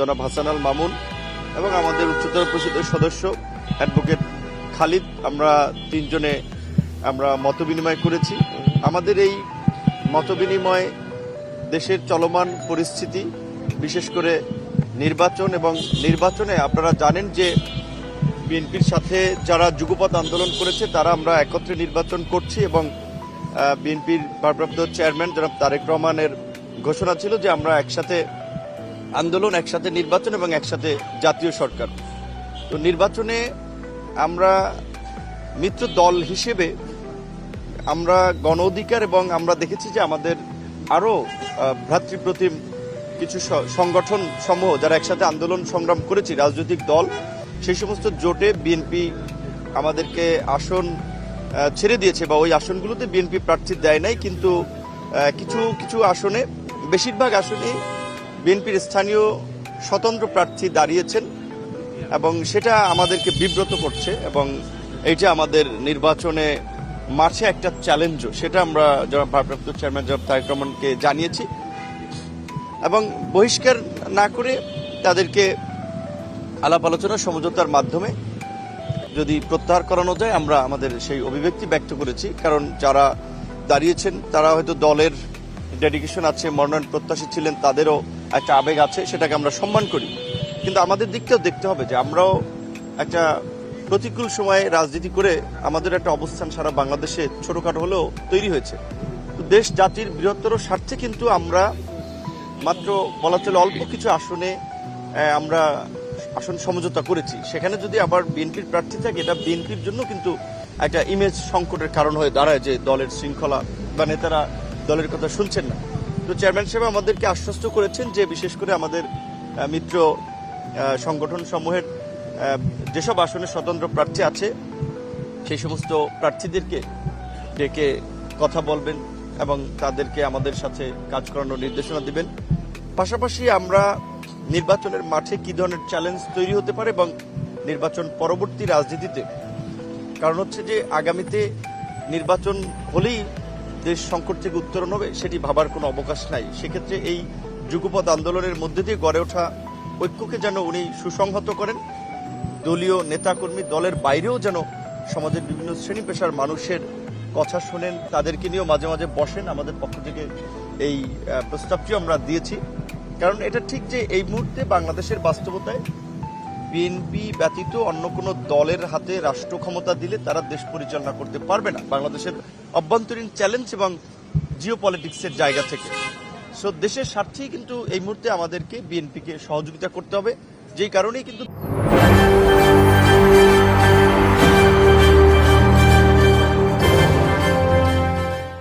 জনাব হাসান আল মামুন এবং আমাদের উচ্চতর পরিষদের সদস্য অ্যাডভোকেট খালিদ, আমরা তিনজনে আমরা মতবিনিময় করেছি। আমাদের এই মতবিনিময় দেশের চলমান পরিস্থিতি, বিশেষ করে নির্বাচন এবং নির্বাচনে আপনারা জানেন যে বিএনপির সাথে যারা যুগপৎ আন্দোলন করেছে তারা আমরা একত্রে নির্বাচন করছি এবং বিএনপির ভারপ্রাপ্ত চেয়ারম্যান জনাব তারেক রহমানের ঘোষণা ছিল যে আমরা একসাথে আন্দোলন, একসাথে নির্বাচন এবং একসাথে জাতীয় সরকার। তো নির্বাচনে আমরা মিত্র দল হিসেবে আমরা গণ অধিকার এবং আমরা দেখেছি যে আমাদের আরও ভ্রাতৃপ্রতিম কিছু সংগঠন সমূহ যারা একসাথে আন্দোলন সংগ্রাম করেছি, রাজনৈতিক দল, সেই সমস্ত জোটে বিএনপি আমাদেরকে আসন ছেড়ে দিয়েছে বা ওই আসনগুলোতে বিএনপি প্রার্থী দেয় নাই, কিন্তু কিছু কিছু আসনে, বেশিরভাগ আসনে বিএনপির স্থানীয় স্বতন্ত্র প্রার্থী দাঁড়িয়েছেন এবং সেটা আমাদেরকে বিব্রত করছে এবং এইটা আমাদের নির্বাচনে মাঠে একটা চ্যালেঞ্জও, সেটা আমরা যারা ভারপ্রাপ্ত চেয়ারম্যান জনাব তারেক রহমানকে জানিয়েছি এবং বহিষ্কার না করে তাদেরকে আলাপ আলোচনা সমঝোতার মাধ্যমে যদি প্রত্যাহার করানো যায় আমরা আমাদের সেই অভিব্যক্তি ব্যক্ত করেছি। কারণ যারা দাঁড়িয়েছেন তারা হয়তো দলের ডেডিকেশন আছে, মনোনয়ন প্রত্যাশী ছিলেন, তাদেরও একটা আবেগ আছে, সেটাকে আমরা সম্মান করি, কিন্তু আমাদের দিকটাও দেখতে হবে যে আমরাও একটা প্রতিকূল সময়ে রাজনীতি করে আমাদের একটা অবস্থান সারা বাংলাদেশে ছোটখাটো হলেও তৈরি হয়েছে। তো দেশ জাতির বৃহত্তর স্বার্থে কিন্তু আমরা মাত্র বলা চলে অল্প কিছু আসনে আমরা আসন সমঝোতা করেছি। সেখানে যদি আবার বিএনপির প্রার্থী থাকে, এটা বিএনপির জন্য কিন্তু একটা ইমেজ সংকটের কারণ হয়ে দাঁড়ায় যে দলের শৃঙ্খলা বা নেতারা দলের কথা শুনছেন না। তো চেয়ারম্যান সাহেব আমাদেরকে আশ্বস্ত করেছেন যে বিশেষ করে আমাদের মিত্র সংগঠন সমূহের যেসব আসনে স্বতন্ত্র প্রার্থী আছে সেই সমস্ত প্রার্থীদেরকে ডেকে কথা বলবেন এবং তাদেরকে আমাদের সাথে কাজ করানোর নির্দেশনা দিবেন। পাশাপাশি আমরা নির্বাচনের মাঠে কি ধরনের চ্যালেঞ্জ তৈরি হতে পারে এবং নির্বাচন পরবর্তী রাজনীতিতে, কারণ হচ্ছে যে আগামীতে নির্বাচন হলেই দেশ সংকট থেকে উত্তরণ হবে সেটি ভাবার কোনো অবকাশ নাই। সেক্ষেত্রে এই যুগপৎ আন্দোলনের মধ্যে দিয়ে গড়ে ওঠা ঐক্যকে যেন উনি সুসংহত করেন, দলীয় নেতাকর্মী, দলের বাইরেও যেন সমাজের বিভিন্ন শ্রেণী পেশার মানুষের কথা শোনেন, তাদেরকে নিয়েও মাঝে মাঝে বসেন। আমাদের পক্ষ থেকে এই প্রস্তাবটিও আমরা দিয়েছি। কারণ এটা ঠিক যে এই মুহূর্তে বাংলাদেশের বাস্তবতায় বিএনপি ব্যতীত অন্য কোনো দলের হাতে রাষ্ট্র ক্ষমতা দিলে তারা দেশ পরিচালনা করতে পারবে না, বাংলাদেশের অভ্যন্তরীণ চ্যালেঞ্জ এবং জিও পলিটিক্সের জায়গা থেকে। সো দেশের স্বার্থেই কিন্তু এই মুহূর্তে আমাদেরকে বিএনপিকে সহযোগিতা করতে হবে, যেই কারণেই কিন্তু